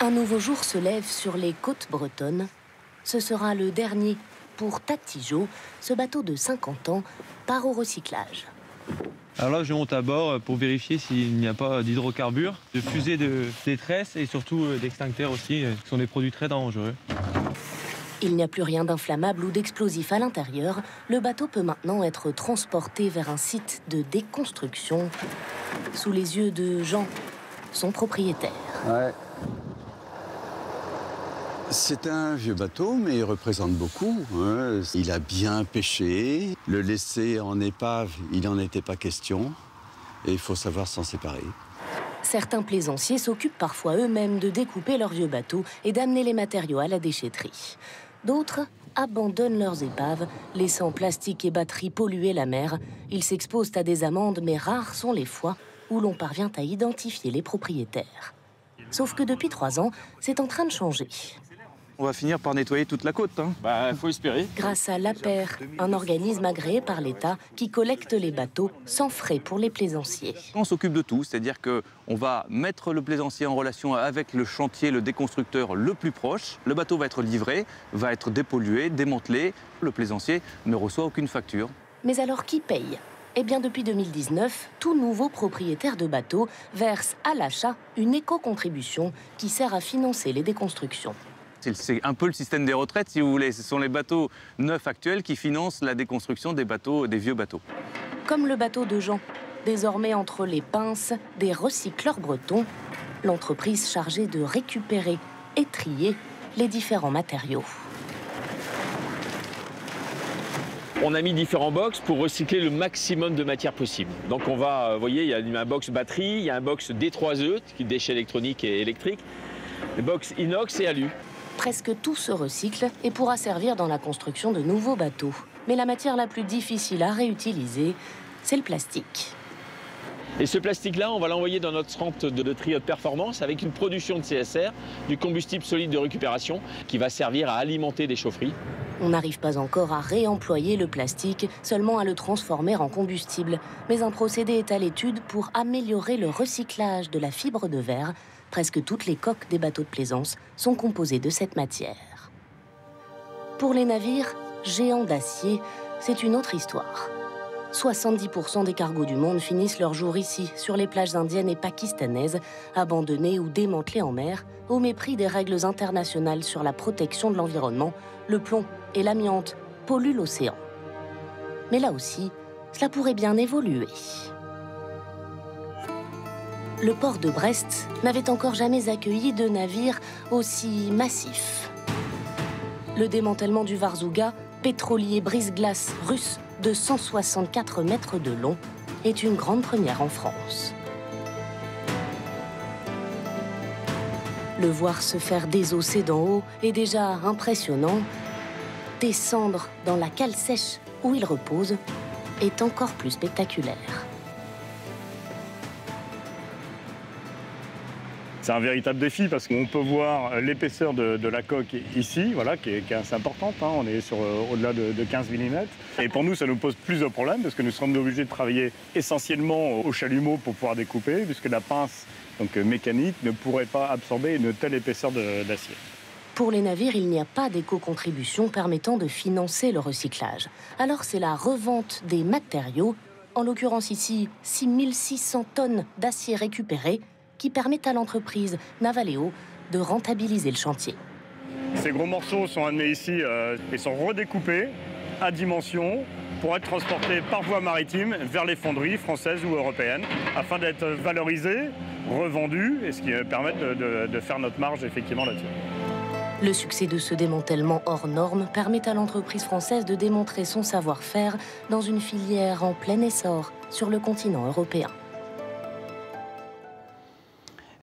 Un nouveau jour se lève sur les côtes bretonnes. Ce sera le dernier pour Tactijo. Ce bateau de 50 ans part au recyclage. Alors là, je monte à bord pour vérifier s'il n'y a pas d'hydrocarbures, de fusées de détresse et surtout d'extincteurs aussi, qui sont des produits très dangereux. Il n'y a plus rien d'inflammable ou d'explosif à l'intérieur. Le bateau peut maintenant être transporté vers un site de déconstruction sous les yeux de Jean, son propriétaire. Ouais. C'est un vieux bateau, mais il représente beaucoup. Hein. Il a bien pêché. Le laisser en épave, il n'en était pas question. Et il faut savoir s'en séparer. Certains plaisanciers s'occupent parfois eux-mêmes de découper leurs vieux bateaux et d'amener les matériaux à la déchetterie. D'autres abandonnent leurs épaves, laissant plastique et batteries polluer la mer. Ils s'exposent à des amendes, mais rares sont les fois où l'on parvient à identifier les propriétaires. Sauf que depuis 3 ans, c'est en train de changer. On va finir par nettoyer toute la côte. Faut espérer. Grâce à l'APER, un organisme agréé par l'État qui collecte les bateaux sans frais pour les plaisanciers. On s'occupe de tout, c'est-à-dire qu'on va mettre le plaisancier en relation avec le chantier, le déconstructeur le plus proche. Le bateau va être livré, va être dépollué, démantelé. Le plaisancier ne reçoit aucune facture. Mais alors qui paye ? Eh bien, depuis 2019, tout nouveau propriétaire de bateau verse à l'achat une éco-contribution qui sert à financer les déconstructions. C'est un peu le système des retraites, si vous voulez. Ce sont les bateaux neufs actuels qui financent la déconstruction des vieux bateaux. Comme le bateau de Jean, désormais entre les pinces des recycleurs bretons, l'entreprise chargée de récupérer et trier les différents matériaux. On a mis différents box pour recycler le maximum de matière possible. Donc on va, vous voyez, il y a un box batterie, il y a un box D3E, qui est déchets électroniques et électriques, des box inox et alu. Presque tout se recycle et pourra servir dans la construction de nouveaux bateaux. Mais la matière la plus difficile à réutiliser, c'est le plastique. Et ce plastique-là, on va l'envoyer dans notre centre de tri haute performance avec une production de CSR, du combustible solide de récupération, qui va servir à alimenter des chaufferies. On n'arrive pas encore à réemployer le plastique, seulement à le transformer en combustible. Mais un procédé est à l'étude pour améliorer le recyclage de la fibre de verre. Presque toutes les coques des bateaux de plaisance sont composées de cette matière. Pour les navires géants d'acier, c'est une autre histoire. 70% des cargos du monde finissent leur jour ici, sur les plages indiennes et pakistanaises, abandonnés ou démantelés en mer, au mépris des règles internationales sur la protection de l'environnement. Le plomb et l'amiante polluent l'océan. Mais là aussi, cela pourrait bien évoluer. Le port de Brest n'avait encore jamais accueilli de navire aussi massif. Le démantèlement du Varzouga, pétrolier brise-glace russe de 164 mètres de long, est une grande première en France. Le voir se faire désosser d'en haut est déjà impressionnant. Descendre dans la cale sèche où il repose est encore plus spectaculaire. C'est un véritable défi parce qu'on peut voir l'épaisseur de la coque ici, voilà, qui est assez importante. Hein. On est sur au-delà de 15 mm. Et pour nous, ça nous pose plusieurs problèmes parce que nous sommes obligés de travailler essentiellement au chalumeau pour pouvoir découper, puisque la pince mécanique ne pourrait pas absorber une telle épaisseur d'acier. Pour les navires, il n'y a pas d'éco-contribution permettant de financer le recyclage. Alors c'est la revente des matériaux, en l'occurrence ici 6600 tonnes d'acier récupéré, qui permettent à l'entreprise Navaleo de rentabiliser le chantier. Ces gros morceaux sont amenés ici et sont redécoupés à dimension pour être transportés par voie maritime vers les fonderies françaises ou européennes afin d'être valorisés, revendus, et ce qui permet de faire notre marge effectivement là-dessus. Le succès de ce démantèlement hors norme permet à l'entreprise française de démontrer son savoir-faire dans une filière en plein essor sur le continent européen.